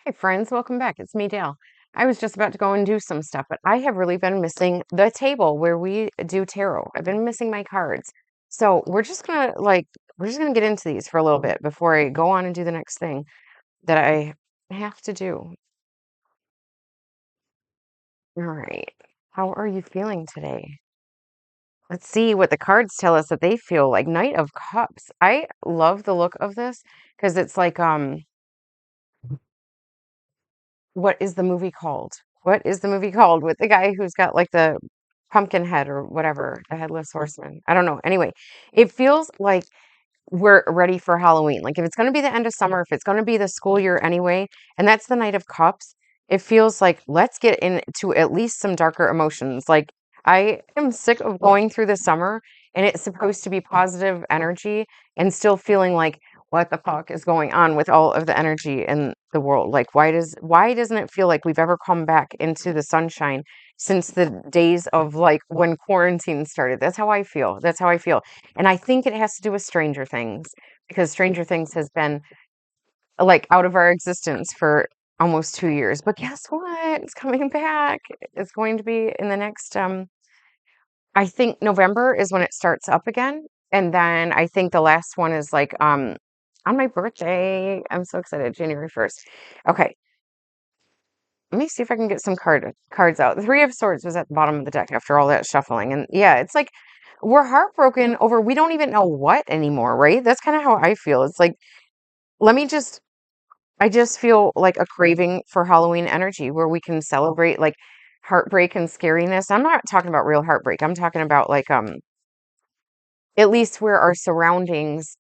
Hi, friends. Welcome back. It's me, Dale. I was just about to go and do some stuff, but I have really been missing the table where we do tarot. I've been missing my cards. So we're just gonna get into these for a little bit before I go on and do the next thing that I have to do. All right. How are you feeling today? Let's see what the cards tell us that they feel like. Knight of Cups. I love the look of this because it's like what is the movie called? What is the movie called with the guy who's got like the pumpkin head or whatever, the headless horseman? I don't know. Anyway, it feels like we're ready for Halloween. Like if it's going to be the end of summer, if it's going to be the school year anyway, and that's the Knight of Cups, it feels like let's get into at least some darker emotions. Like I am sick of going through the summer and it's supposed to be positive energy and still feeling like what the fuck is going on with all of the energy in the world? Like why doesn't it feel like we've ever come back into the sunshine since the days of like when quarantine started? That's how I feel. That's how I feel. And I think it has to do with Stranger Things because Stranger Things has been like out of our existence for almost 2 years. But guess what? It's coming back. It's going to be in the next I think November is when it starts up again. And then I think the last one is like on my birthday. I'm so excited, January 1st. Okay, let me see if I can get some cards out. The Three of Swords was at the bottom of the deck after all that shuffling. And yeah, it's like we're heartbroken over we don't even know what anymore, right? That's kind of how I feel. It's like let me just I just feel like a craving for Halloween energy where we can celebrate like heartbreak and scariness. I'm not talking about real heartbreak. I'm talking about like at least where our surroundings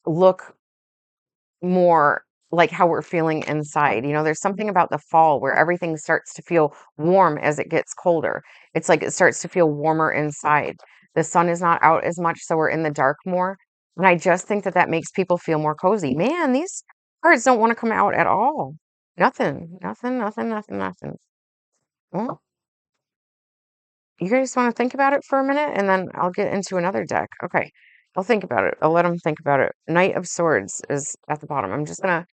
look more like how we're feeling inside. You know, there's something about the fall where everything starts to feel warm as it gets colder. It's like it starts to feel warmer inside. The sun is not out as much, so we're in the dark more. And I just think that that makes people feel more cozy. Man, these cards don't want to come out at all. Nothing, nothing, nothing, nothing, nothing. Well, you guys want to think about it for a minute and then I'll get into another deck. Okay. I'll think about it. I'll let them think about it. Knight of Swords is at the bottom. I'm just gonna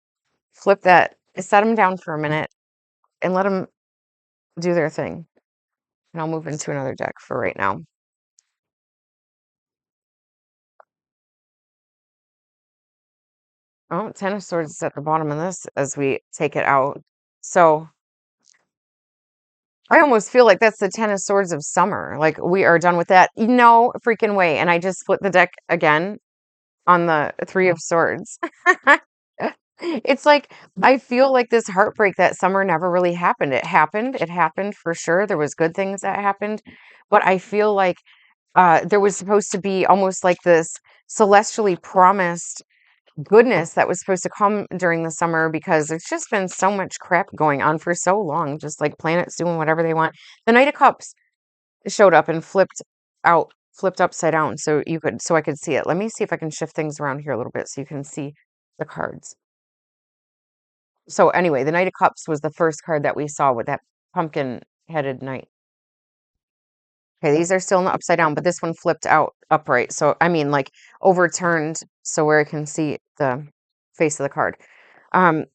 flip that, set them down for a minute and let them do their thing. And I'll move into another deck for right now. Oh, Ten of Swords is at the bottom of this as we take it out. So I almost feel like that's the Ten of Swords of summer. Like we are done with that. No freaking way. And I just flipped the deck again on the Three of Swords. It's like I feel like this heartbreak that summer never really happened. It happened. It happened for sure. There was good things that happened, but I feel like there was supposed to be almost like this celestially promised goodness that was supposed to come during the summer because there's just been so much crap going on for so long, just like planets doing whatever they want. The Knight of Cups showed up and flipped upside down so I could see it. Let me see if I can shift things around here a little bit so you can see the cards. So anyway, the Knight of Cups was the first card that we saw with that pumpkin headed knight. Okay, these are still in the upside down, but this one flipped out upright. So I mean like overturned so where I can see the face of the card. Um,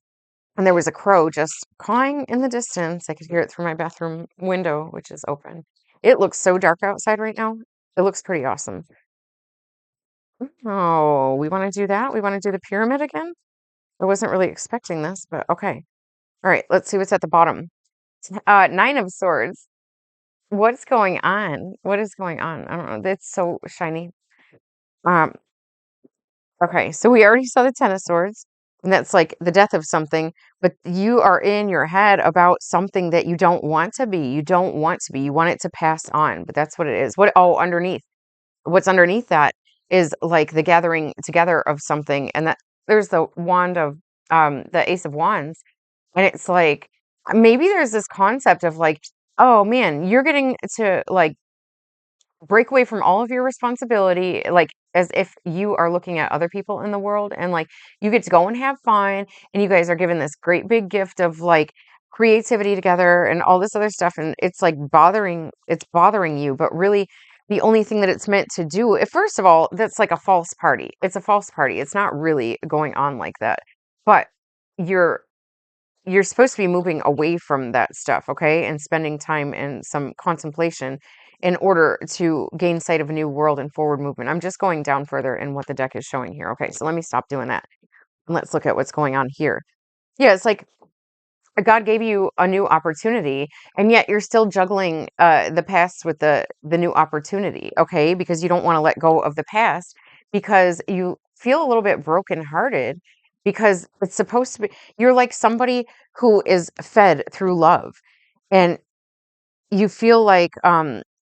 and there was a crow just cawing in the distance. I could hear it through my bathroom window, which is open. It looks so dark outside right now. It looks pretty awesome. Oh, we want to do that? We want to do the pyramid again? I wasn't really expecting this, but okay. All right, let's see what's at the bottom. Nine of Swords. What's going on? What is going on? I don't know. It's so shiny. Um, okay, so we already saw the Ten of Swords, and that's like the death of something, but you are in your head about something that you don't want to be. You don't want to be. You want it to pass on, but that's what it is. Underneath. What's underneath that is like the gathering together of something, and that there's the wand of the Ace of Wands, and it's like maybe there's this concept of like, oh man, you're getting to like break away from all of your responsibility, like as if you are looking at other people in the world and like you get to go and have fun and you guys are given this great big gift of like creativity together and all this other stuff and it's bothering you, but really the only thing that it's meant to do, first of all, that's like a false party. It's a false party. It's not really going on like that. But you're you're supposed to be moving away from that stuff, okay? And spending time in some contemplation in order to gain sight of a new world and forward movement. I'm just going down further in what the deck is showing here. Okay, so let me stop doing that. And let's look at what's going on here. Yeah, it's like God gave you a new opportunity, and yet you're still juggling the past with the new opportunity, okay? Because you don't want to let go of the past because you feel a little bit brokenhearted because it's supposed to be you're like somebody who is fed through love, and you feel like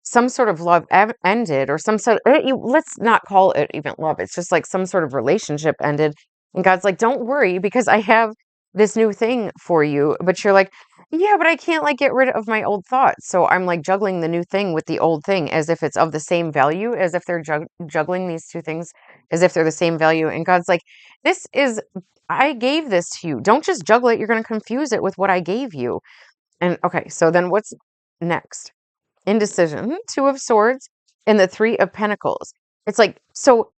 some sort of love ended or some sort let's not call it even love, it's just like some sort of relationship ended, and God's like, don't worry because I have this new thing for you. But you're like, yeah, but I can't like get rid of my old thoughts, so I'm like juggling the new thing with the old thing as if it's of the same value, as if they're juggling these two things as if they're the same value. And God's like, this is, I gave this to you, don't just juggle it, you're going to confuse it with what I gave you. And okay, so then what's next? Indecision, Two of Swords, and the Three of Pentacles. It's like, so,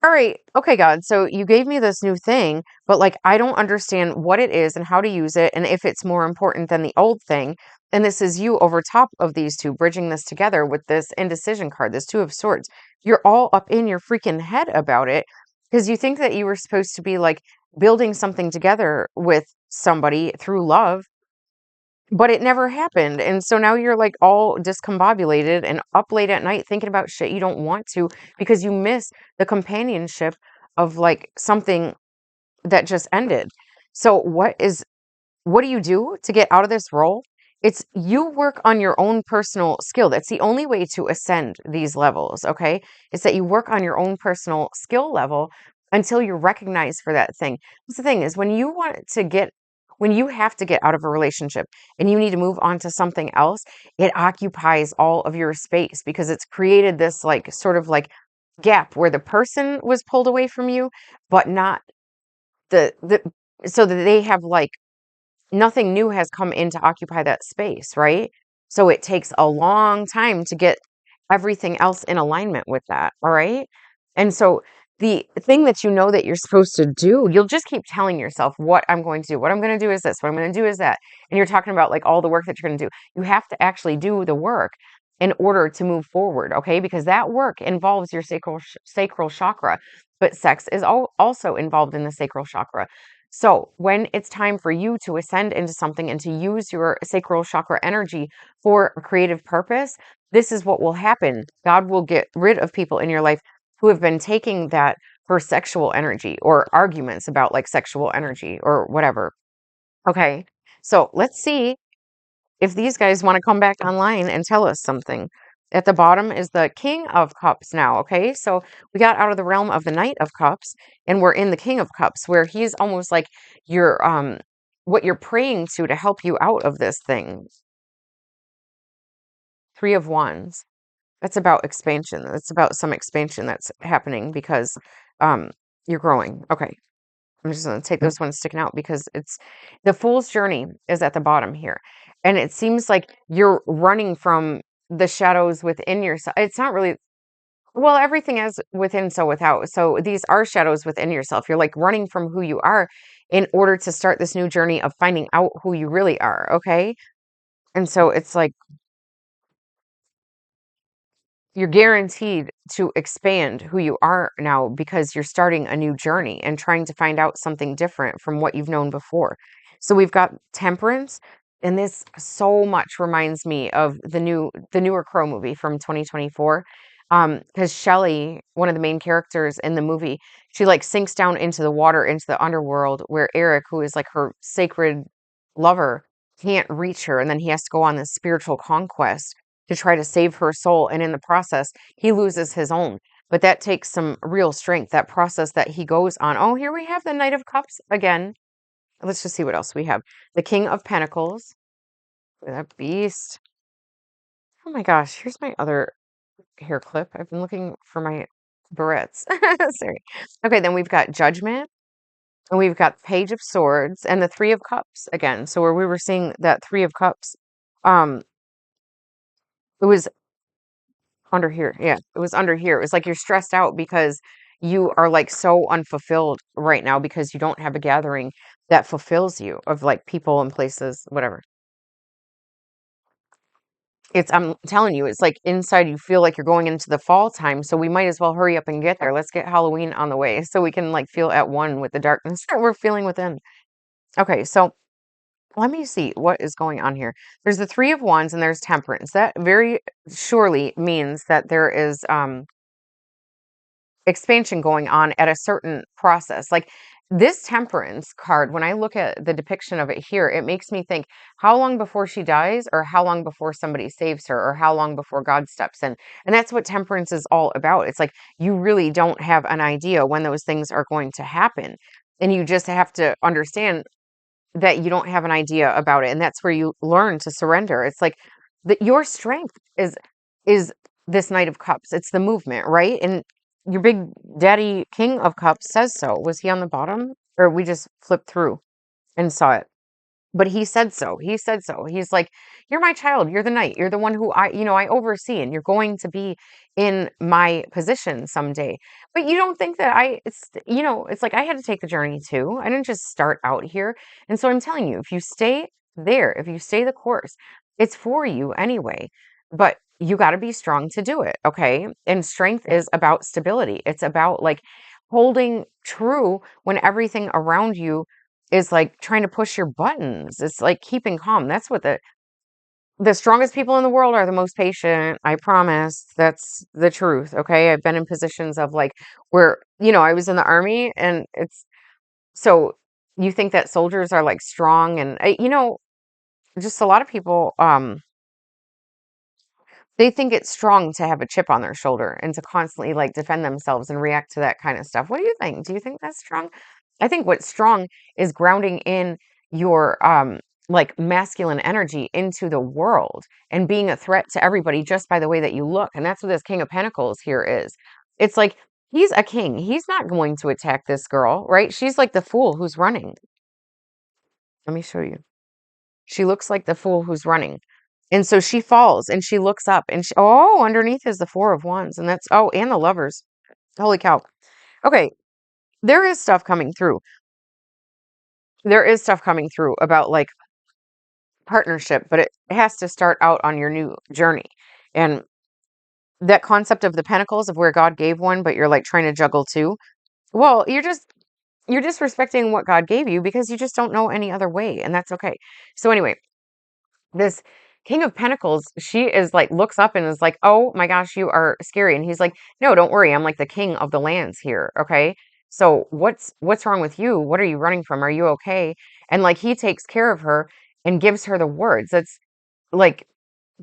all right, okay, God, so you gave me this new thing, but like, I don't understand what it is and how to use it, and if it's more important than the old thing. And this is you over top of these two, bridging this together with this indecision card, this Two of Swords. You're all up in your freaking head about it because you think that you were supposed to be like building something together with somebody through love, but it never happened. And so now you're like all discombobulated and up late at night thinking about shit you don't want to because you miss the companionship of like something that just ended. So what do you do to get out of this role? It's you work on your own personal skill. That's the only way to ascend these levels, okay? It's that you work on your own personal skill level until you're recognized for that thing. That's the thing is when you have to get out of a relationship and you need to move on to something else, it occupies all of your space because it's created this like sort of like gap where the person was pulled away from you, but not the so that they have like nothing new has come in to occupy that space, right? So it takes a long time to get everything else in alignment with that, all right? And so the thing that you know that you're supposed to do, you'll just keep telling yourself what I'm going to do. What I'm going to do is this, what I'm going to do is that. And you're talking about like all the work that you're going to do. You have to actually do the work in order to move forward, okay? Because that work involves your sacral chakra, but sex is also involved in the sacral chakra. So, when it's time for you to ascend into something and to use your sacral chakra energy for a creative purpose, this is what will happen. God will get rid of people in your life who have been taking that for sexual energy or arguments about like sexual energy or whatever. Okay. So, let's see if these guys want to come back online and tell us something. At the bottom is the King of Cups now, okay? So we got out of the realm of the Knight of Cups and we're in the King of Cups where he's almost like your what you're praying to help you out of this thing. Three of Wands. That's about expansion. That's about some expansion that's happening because um you're growing. Okay. I'm just going to take this one sticking out because it's the Fool's Journey is at the bottom here. And it seems like you're running from the shadows within yourself. It's not really, well, everything is within, so without. So these are shadows within yourself. You're like running from who you are in order to start this new journey of finding out who you really are. Okay. And so it's like, you're guaranteed to expand who you are now because you're starting a new journey and trying to find out something different from what you've known before. So we've got Temperance, and this so much reminds me of the newer Crow movie from 2024. Because Shelley, one of the main characters in the movie, she like sinks down into the water, into the underworld, where Eric, who is like her sacred lover, can't reach her, and then he has to go on this spiritual conquest to try to save her soul. And in the process, he loses his own. But that takes some real strength, that process that he goes on. Oh, here we have the Knight of Cups again. Let's just see what else we have. The King of Pentacles. That beast. Oh my gosh, here's my other hair clip. I've been looking for my barrettes. Sorry. Okay, then we've got Judgment. And we've got Page of Swords and the Three of Cups again. So where we were seeing that Three of Cups, um, it was under here. Yeah, it was under here. It was like you're stressed out because you are like so unfulfilled right now because you don't have a gathering that fulfills you of like people and places, whatever. I'm telling you, it's like inside you feel like you're going into the fall time, so we might as well hurry up and get there. Let's get Halloween on the way so we can like feel at one with the darkness that we're feeling within. Okay, so let me see what is going on here. There's the Three of Wands and there's Temperance. That very surely means that there is expansion going on at a certain process. Like this Temperance card, when I look at the depiction of it here, it makes me think how long before she dies, or how long before somebody saves her, or how long before God steps in. And that's what Temperance is all about. It's like you really don't have an idea when those things are going to happen. And you just have to understand that you don't have an idea about it, and that's where you learn to surrender. It's like that your strength is this Knight of Cups. It's the movement, right? And your big daddy King of Cups says so. Was he on the bottom, or we just flipped through and saw it? But he said so. He said so. He's like, you're my child. You're the knight. You're the one who I oversee, and you're going to be in my position someday. But you don't think that it's like I had to take the journey too. I didn't just start out here. And so I'm telling you, if you stay there, if you stay the course, it's for you anyway. But you got to be strong to do it. Okay. And strength is about stability. It's about like holding true when everything around you is like trying to push your buttons. It's like keeping calm. That's what the strongest people in the world are the most patient. I promise. That's the truth. Okay. I've been in positions of like where, I was in the army, and it's so you think that soldiers are like strong, and just a lot of people they think it's strong to have a chip on their shoulder and to constantly like defend themselves and react to that kind of stuff. What do you think? Do you think that's strong? I think what's strong is grounding in your like masculine energy into the world and being a threat to everybody just by the way that you look. And that's what this King of Pentacles here is. It's like he's a king. He's not going to attack this girl, right? She's like the fool who's running. Let me show you. She looks like the fool who's running. And so she falls and she looks up, and underneath is the Four of Wands, and and the Lovers. Holy cow. Okay, there is stuff coming through. There is stuff coming through about like partnership, but it has to start out on your new journey. And that concept of the pentacles of where God gave one, but you're like trying to juggle two. Well, you're disrespecting what God gave you because you just don't know any other way, and that's okay. So anyway, this King of Pentacles, she is like looks up and is like, "Oh my gosh, you are scary." And he's like, "No, don't worry. I'm like the king of the lands here, okay? So what's wrong with you? What are you running from? Are you okay?" And like he takes care of her and gives her the words. That's like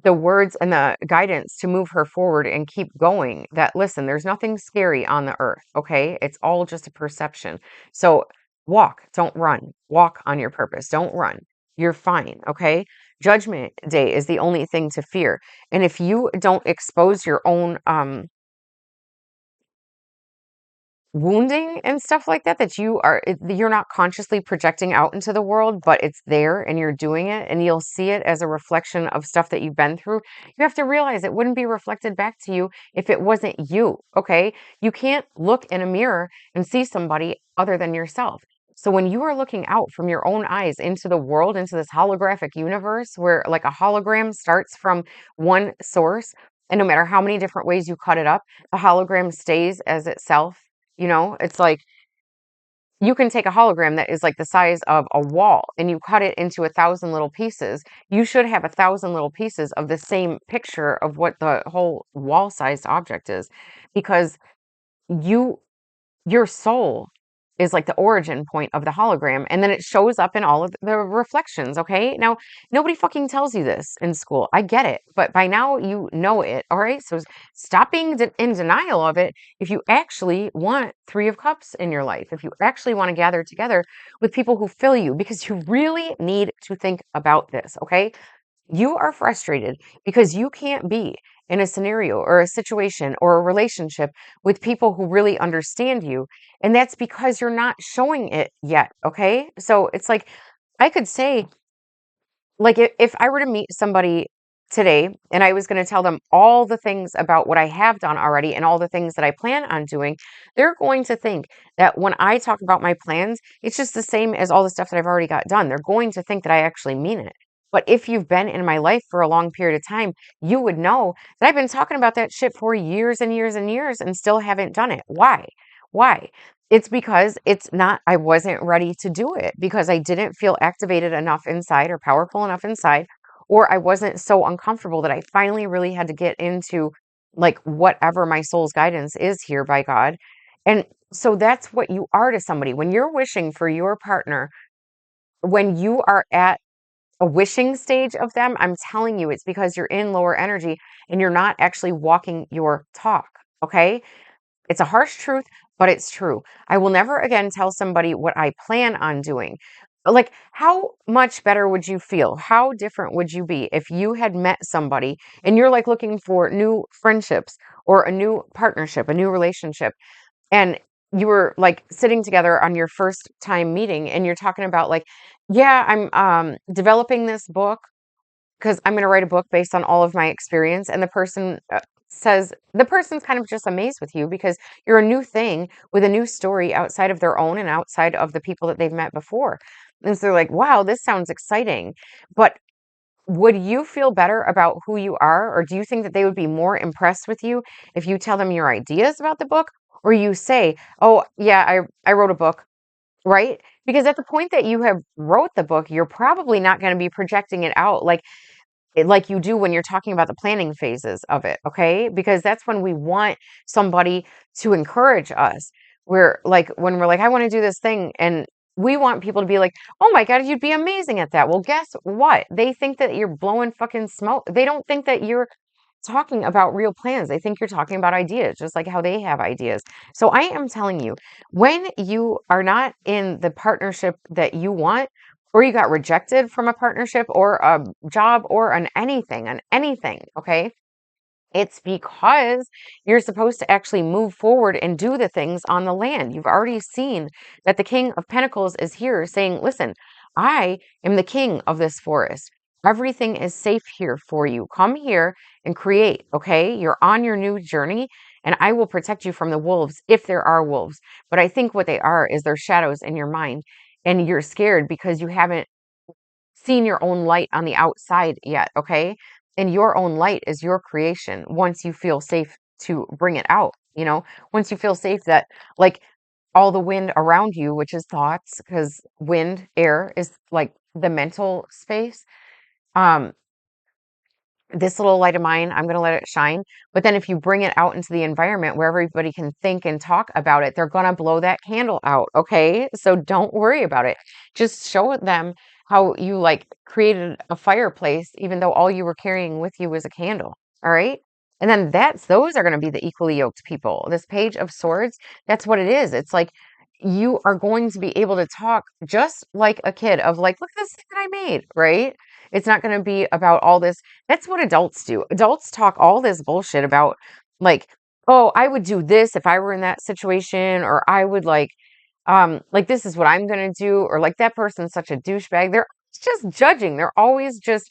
the words and the guidance to move her forward and keep going. That listen, there's nothing scary on the earth, okay? It's all just a perception. So walk, don't run. Walk on your purpose. Don't run. You're fine, okay? Judgment Day is the only thing to fear. And if you don't expose your own wounding and stuff like that, you're not consciously projecting out into the world, but it's there and you're doing it, and you'll see it as a reflection of stuff that you've been through. You have to realize it wouldn't be reflected back to you if it wasn't you. Okay, you can't look in a mirror and see somebody other than yourself. So when you are looking out from your own eyes into the world, into this holographic universe where like a hologram starts from one source, and no matter how many different ways you cut it up, the hologram stays as itself. It's like you can take a hologram that is like the size of a wall and you cut it into 1,000 little pieces. You should have 1,000 little pieces of the same picture of what the whole wall-sized object is, because you your soul is like the origin point of the hologram, and then it shows up in all of the reflections. Okay, now nobody fucking tells you this in school. I get it, but by now you know it. All right, so stop being in denial of it. If you actually want Three of Cups in your life, if you actually want to gather together with people who fill you, because you really need to think about this. Okay, you are frustrated because you can't be in a scenario or a situation or a relationship with people who really understand you. And that's because you're not showing it yet. Okay. So it's like, I could say, like, if I were to meet somebody today, and I was going to tell them all the things about what I have done already and all the things that I plan on doing, they're going to think that when I talk about my plans, it's just the same as all the stuff that I've already got done. They're going to think that I actually mean it. But if you've been in my life for a long period of time, you would know that I've been talking about that shit for years and years and years and still haven't done it. Why? Why? It's because I wasn't ready to do it because I didn't feel activated enough inside or powerful enough inside, or I wasn't so uncomfortable that I finally really had to get into like whatever my soul's guidance is here by God. And so that's what you are to somebody. When you're wishing for your partner, when you are at a wishing stage of them, I'm telling you, it's because you're in lower energy and you're not actually walking your talk. Okay. It's a harsh truth, but it's true. I will never again tell somebody what I plan on doing. Like, how much better would you feel? How different would you be if you had met somebody and you're like looking for new friendships or a new partnership, a new relationship, and you were like sitting together on your first time meeting and you're talking about like, yeah, I'm developing this book because I'm going to write a book based on all of my experience. And the person says, the person's kind of just amazed with you because you're a new thing with a new story outside of their own and outside of the people that they've met before. And so they're like, wow, this sounds exciting. But would you feel better about who you are? Or do you think that they would be more impressed with you if you tell them your ideas about the book? Or you say, oh, yeah, I wrote a book, right? Because at the point that you have wrote the book, you're probably not going to be projecting it out like you do when you're talking about the planning phases of it, okay? Because that's when we want somebody to encourage us. We're like, when we're like, I want to do this thing, and we want people to be like, oh my God, you'd be amazing at that. Well, guess what? They think that you're blowing fucking smoke. They don't think that you're talking about real plans. They think you're talking about ideas, just like how they have ideas. So I am telling you, when you are not in the partnership that you want, or you got rejected from a partnership or a job or on anything, okay? It's because you're supposed to actually move forward and do the things on the land. You've already seen that the King of Pentacles is here saying, listen, I am the king of this forest. Everything is safe here for you. Come here and create, okay? You're on your new journey, and I will protect you from the wolves if there are wolves. But I think what they are is they're shadows in your mind, and you're scared because you haven't seen your own light on the outside yet, okay? And your own light is your creation once you feel safe to bring it out, once you feel safe that like all the wind around you, which is thoughts, because wind, air is like the mental space. Um, this little light of mine, I'm going to let it shine. But then if you bring it out into the environment where everybody can think and talk about it, they're going to blow that candle out. Okay. So don't worry about it. Just show them how you like created a fireplace, even though all you were carrying with you was a candle. All right. And then those are going to be the equally yoked people. This Page of Swords, that's what it is. It's like you are going to be able to talk just like a kid of like, look at this thing that I made, right? It's not going to be about all this. That's what adults do. Adults talk all this bullshit about like, oh, I would do this if I were in that situation, or I would like this is what I'm gonna do, or like that person's such a douchebag. They're just judging. They're always just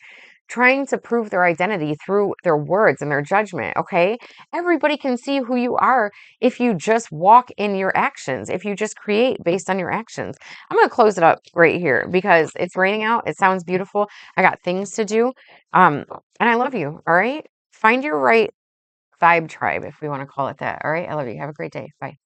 trying to prove their identity through their words and their judgment. Okay. Everybody can see who you are if you just walk in your actions, if you just create based on your actions. I'm going to close it up right here because it's raining out. It sounds beautiful. I got things to do. Um, and I love you. All right. Find your right vibe tribe, if we want to call it that. All right. I love you. Have a great day. Bye.